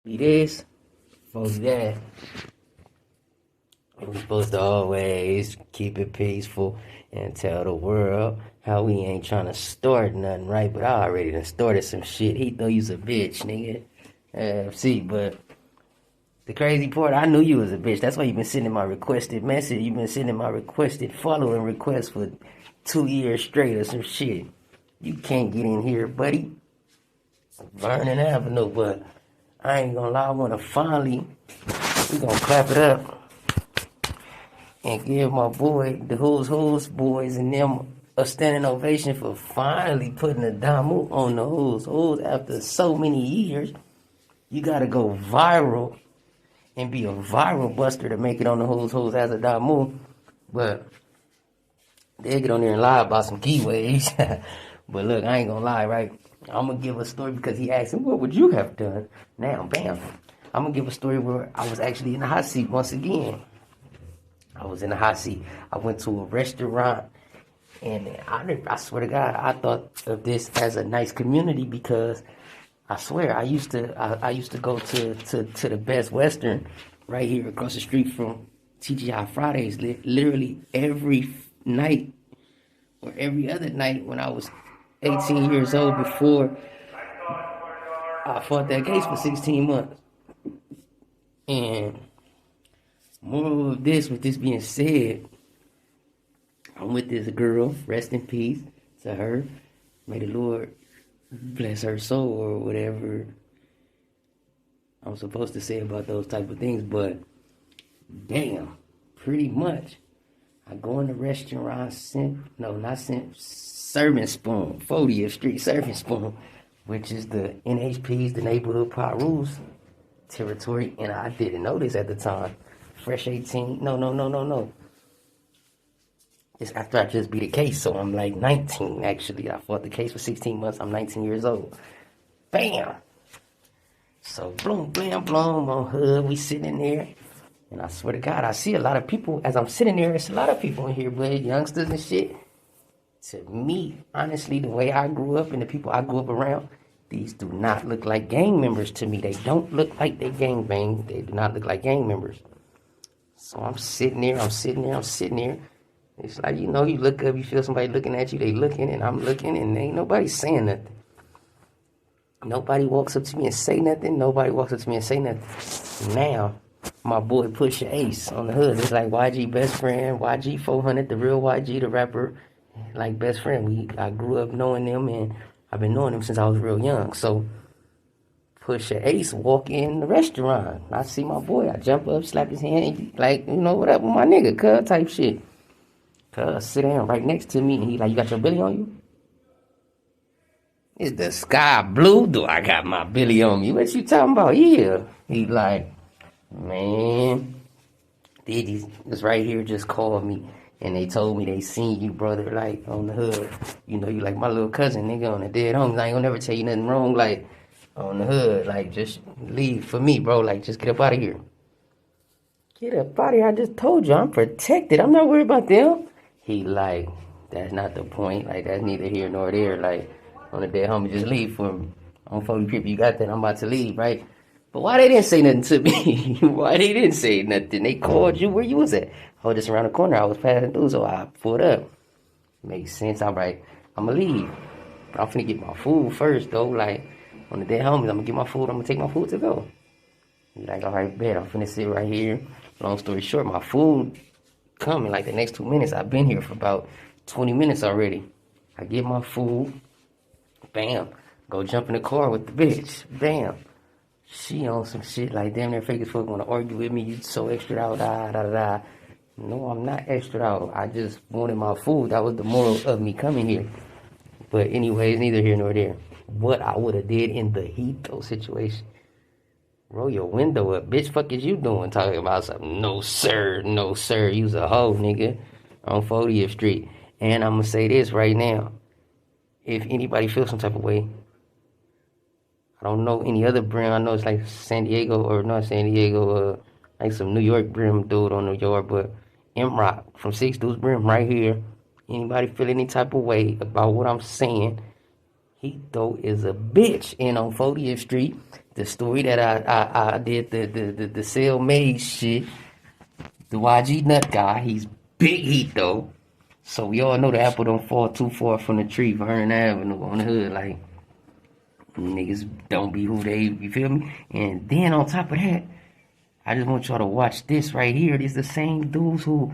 Be this, folks that. We're supposed to always keep it peaceful and tell the world how we ain't trying to start nothing, right? But I already done started some shit. Heto, you's a bitch, nigga. See, but the crazy part, I knew you was a bitch. That's why you been sending my requested message. You been sending my requested following request for 2 years straight or some shit. You can't get in here, buddy. Vernon Avenue, but I ain't gonna lie, I wanna finally, we gonna clap it up and give my boy, the Who'sWhos boys and them a standing ovation for finally putting a Damu on the Who'sWhos after so many years. You gotta go viral and be a viral buster to make it on the Who'sWhos as a Damu. But they get on there and lie about some keyways. But look, I ain't gonna lie, right? I'm gonna give a story because he asked him, what would you have done? Now, bam. I'm gonna give a story where I was actually in the hot seat once again. I was in the hot seat. I went to a restaurant, and I swear to God, I thought of this as a nice community because I swear I used to go to the Best Western right here across the street from TGI Fridays, literally every night or every other night when I was 18 years old before I fought that case for 16 months. And more of this, with this being said, I'm with this girl, rest in peace to her. May the Lord bless her soul or whatever I'm supposed to say about those type of things. But damn, pretty much, I go in the restaurant, Serving Spoon, 40th Street Serving Spoon, which is the NHP's, the Neighborhood Pot Rules territory, and I didn't know this at the time. Fresh 18, no. It's after I just beat a case, so I'm like 19, actually. I fought the case for 16 months, I'm 19 years old. Bam! So, boom, blam, bloom, on hood, we sitting in there, and I swear to God, I see a lot of people, as I'm sitting there, it's a lot of people in here, but youngsters and shit. To me, honestly, the way I grew up and the people I grew up around, these do not look like gang members to me. They don't look like they gang bang. They do not look like gang members. So I'm sitting there. It's like, you look up, you feel somebody looking at you, they looking, and I'm looking, and ain't nobody saying nothing. Nobody walks up to me and say nothing. Now, My boy Pusha Ace on the hood. It's like YG best friend, YG 400, the real YG, the rapper, like best friend. I grew up knowing them, and I've been knowing them since I was real young. So Pusha Ace walk in the restaurant. I see my boy. I jump up, slap his hand, like, you know, what up with my nigga, cuz type shit. Cuz sit down right next to me, and he like, you got your Billy on you? Is the sky blue? Do I got my Billy on me? What you talking about? Yeah. He like, man, Diddy's was right here just called me. And they told me they seen you, brother, like, on the hood. You know, you like my little cousin, nigga, on the dead homies. I ain't gonna never tell you nothing wrong, like, on the hood. Like, just leave for me, bro. Like, just get up out of here. Get up out of here. I just told you, I'm protected. I'm not worried about them. He like, that's not the point. Like, that's neither here nor there. Like, on the dead homie, just leave for me. On 40 Crip, you got that. I'm about to leave, right? But why they didn't say nothing to me? Why they didn't say nothing? They called you. Where you was at? Oh, just around the corner. I was passing through, so I pulled up. Makes sense. All right, I'm going to leave. But I'm finna get my food first, though. Like, on the dead homies, I'm going to get my food. I'm going to take my food to go. He's like, all right, bet. I'm finna sit right here. Long story short, my food coming. Like, the next 2 minutes. I've been here for about 20 minutes already. I get my food. Bam. Go jump in the car with the bitch. Bam. She on some shit like, damn, that fake as fuck want to argue with me. You so extra out, da, da, da, da. No, I'm not extra out. I just wanted my food. That was the moral of me coming here. But anyways, neither here nor there. What I would have did in the Heto situation. Roll your window up. Bitch, fuck is you doing? Talking about something. No, sir. No, sir. You's a hoe, nigga. On 40th Street. And I'm going to say this right now. If anybody feels some type of way, I don't know any other brim. I know it's like San Diego, or not San Diego, like some New York brim dude on the yard, but M-Rock from 6 Deuce Brim right here. Anybody feel any type of way about what I'm saying? Heto is a bitch. And on 40th Street, the story that I did, the sale made shit, the YG nut guy, he's big Heto. So we all know the apple don't fall too far from the tree, Vernon Avenue on the hood, like, niggas don't be who they, you feel me? And then on top of that, I just want y'all to watch this right here. These the same dudes who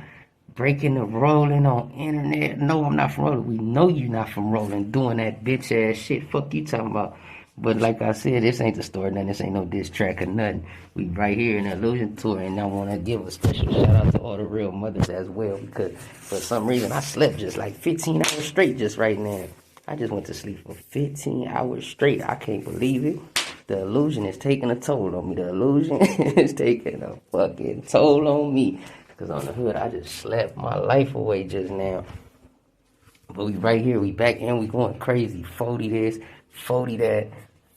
breaking the rolling on internet. No, I'm not from rolling. We know you not from rolling, doing that bitch ass shit. Fuck you talking about. But like I said, this ain't the story, nothing. This ain't no diss track or nothing. We right here in the Illusion Tour, and I want to give a special shout out to all the real mothers as well, because for some reason I slept just like 15 hours straight just right now. I just went to sleep for 15 hours straight. I can't believe it. The illusion is taking a toll on me. The illusion is taking a fucking toll on me. Because on the hood, I just slept my life away just now. But we right here. We back in. We going crazy. 40 this, 40 that.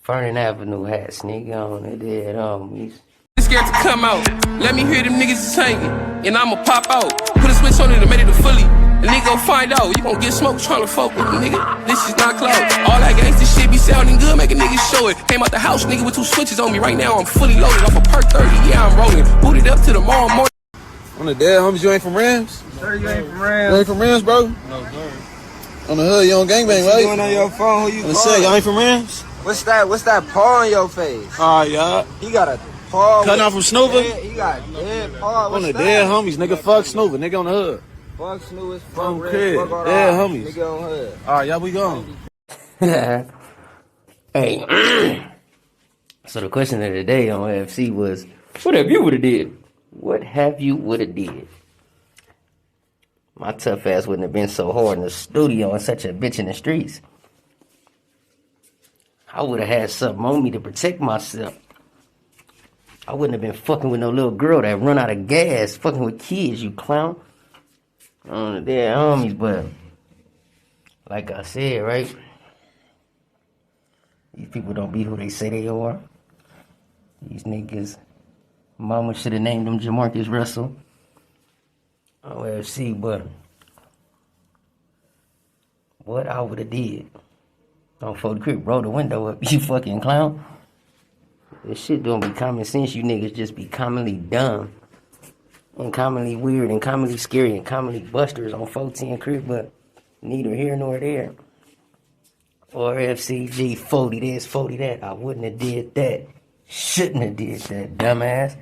Vernon Avenue hats, nigga, on the dead homies. Scared to come out. Let me hear them niggas is hanging. And I'ma pop out. Put a switch on it and made it a fully. And nigga gon' find out. You gon' get smoked trying to fuck with me, nigga. This is not close. All that gangsta shit be sounding good, make a nigga show it. Came out the house, nigga, with 2 switches on me. Right now I'm fully loaded off a perk 30. Yeah, I'm rolling. Booted up to the mall morning. On the dead homies, you ain't from Rams? Sir, you ain't from Rams. You ain't from Rams, bro? No, sir. On the hood, you on gangbang, What right? you doing on your phone? Who you On the set, y'all calling? ain't from Rams? What's that paw on your face? Alright, y'all. He got a paw. Cutting off from Snoover? He got dead paw. On What's the that? dead homies, nigga, fuck Snoover, nigga on the hood. Fuck Snoopers, fuck On Red, crib. fuck all Yeah, that. homies. Nigga on hood. Alright, y'all, we gone. Hey. So the question of the day on FC was, what have you woulda did? What have you woulda did? My tough ass wouldn't have been so hard in the studio and such a bitch in the streets. I would have had something on me to protect myself. I wouldn't have been fucking with no little girl that run out of gas, fucking with kids, you clown. They're homies, but like I said, right? These people don't be who they say they are. These niggas, mama should have named them Jamarcus Russell. OFC, but what I would have did. On 40 Crip, roll the window up, you fucking clown. This shit don't be common sense. You niggas just be commonly dumb. And commonly weird and commonly scary and commonly busters on 14 Crip, but neither here nor there. Or FCG, 40 this, 40 that. I wouldn't have did that. Shouldn't have did that, dumbass.